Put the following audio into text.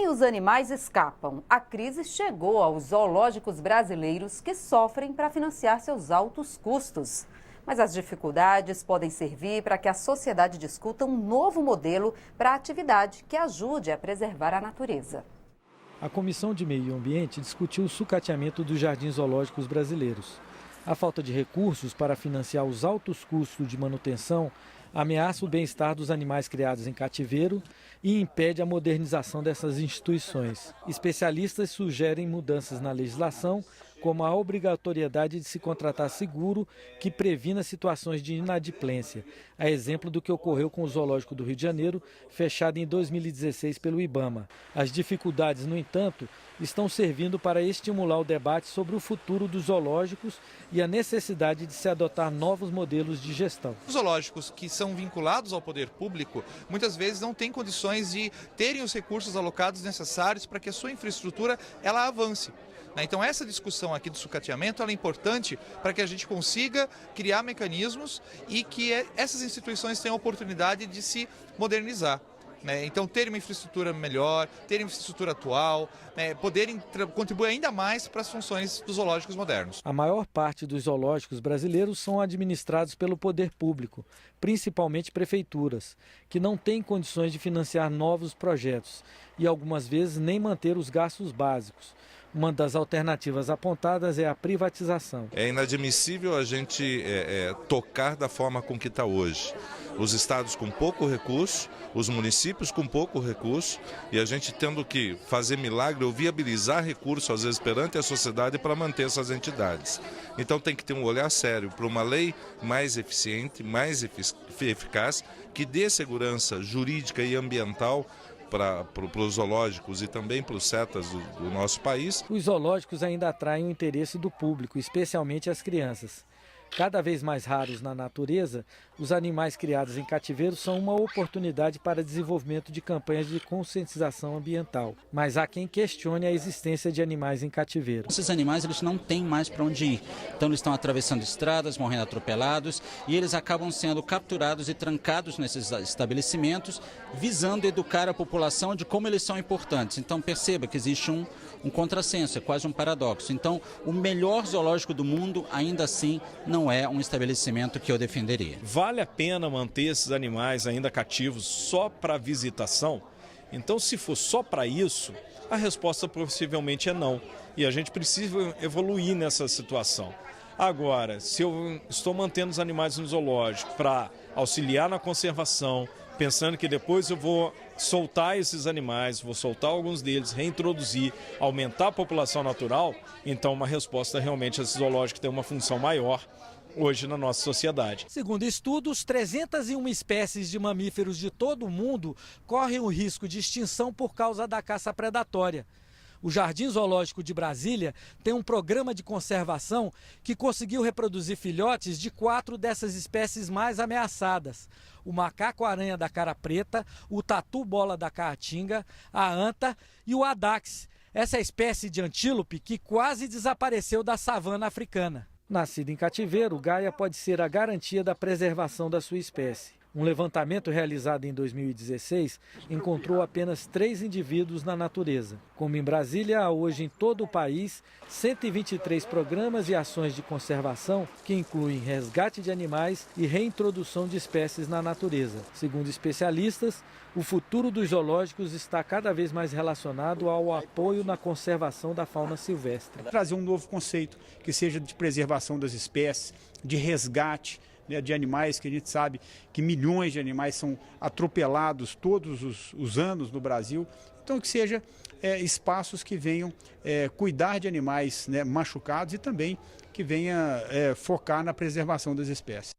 os animais escapam, a crise chegou aos zoológicos brasileiros que sofrem para financiar seus altos custos. Mas as dificuldades podem servir para que a sociedade discuta um novo modelo para a atividade que ajude a preservar a natureza. A Comissão de Meio Ambiente discutiu o sucateamento dos jardins zoológicos brasileiros. A falta de recursos para financiar os altos custos de manutenção ameaça o bem-estar dos animais criados em cativeiro e impede a modernização dessas instituições. Especialistas sugerem mudanças na legislação, como a obrigatoriedade de se contratar seguro que previna situações de inadimplência, a exemplo do que ocorreu com o Zoológico do Rio de Janeiro, fechado em 2016 pelo IBAMA. As dificuldades, no entanto, estão servindo para estimular o debate sobre o futuro dos zoológicos e a necessidade de se adotar novos modelos de gestão. Os zoológicos que são vinculados ao poder público, muitas vezes não têm condições de terem os recursos alocados necessários para que a sua infraestrutura ela avance. Então essa discussão aqui do sucateamento ela é importante para que a gente consiga criar mecanismos e que essas instituições tenham a oportunidade de se modernizar. Então ter uma infraestrutura melhor, ter uma infraestrutura atual, poderem contribuir ainda mais para as funções dos zoológicos modernos. A maior parte dos zoológicos brasileiros são administrados pelo poder público, principalmente prefeituras, que não têm condições de financiar novos projetos e algumas vezes nem manter os gastos básicos. Uma das alternativas apontadas é a privatização. É inadmissível a gente tocar da forma com que está hoje. Os estados com pouco recurso, os municípios com pouco recurso e a gente tendo que fazer milagre ou viabilizar recursos, às vezes, perante a sociedade para manter essas entidades. Então tem que ter um olhar sério para uma lei mais eficiente, mais eficaz, que dê segurança jurídica e ambiental para os zoológicos e também para os CETAs do nosso país. Os zoológicos ainda atraem o interesse do público, especialmente as crianças. Cada vez mais raros na natureza, os animais criados em cativeiro são uma oportunidade para desenvolvimento de campanhas de conscientização ambiental. Mas há quem questione a existência de animais em cativeiro. Esses animais eles não têm mais para onde ir. Então eles estão atravessando estradas, morrendo atropelados e eles acabam sendo capturados e trancados nesses estabelecimentos, visando educar a população de como eles são importantes. Então perceba que existe um contrassenso, é quase um paradoxo. Então o melhor zoológico do mundo ainda assim não é um estabelecimento que eu defenderia. Vale a pena manter esses animais ainda cativos só para visitação? Então, se for só para isso, a resposta possivelmente é não. E a gente precisa evoluir nessa situação. Agora, se eu estou mantendo os animais no zoológico para auxiliar na conservação, pensando que depois eu vou soltar esses animais, vou soltar alguns deles, reintroduzir, aumentar a população natural, então uma resposta realmente a esse zoológico tem uma função maior hoje na nossa sociedade. Segundo estudos, 301 espécies de mamíferos de todo o mundo correm o risco de extinção por causa da caça predatória. O Jardim Zoológico de Brasília tem um programa de conservação que conseguiu reproduzir filhotes de 4 dessas espécies mais ameaçadas: o macaco-aranha da cara preta, o tatu-bola da caatinga, a anta e o adax, essa espécie de antílope que quase desapareceu da savana africana. Nascido em cativeiro, o Gaia pode ser a garantia da preservação da sua espécie. Um levantamento realizado em 2016 encontrou apenas 3 indivíduos na natureza. Como em Brasília, há hoje em todo o país 123 programas e ações de conservação que incluem resgate de animais e reintrodução de espécies na natureza. Segundo especialistas, o futuro dos zoológicos está cada vez mais relacionado ao apoio na conservação da fauna silvestre. Trazer um novo conceito que seja de preservação das espécies, de resgate de animais, que a gente sabe que milhões de animais são atropelados todos os anos no Brasil. Então que seja espaços que venham cuidar de animais machucados e também que venha focar na preservação das espécies.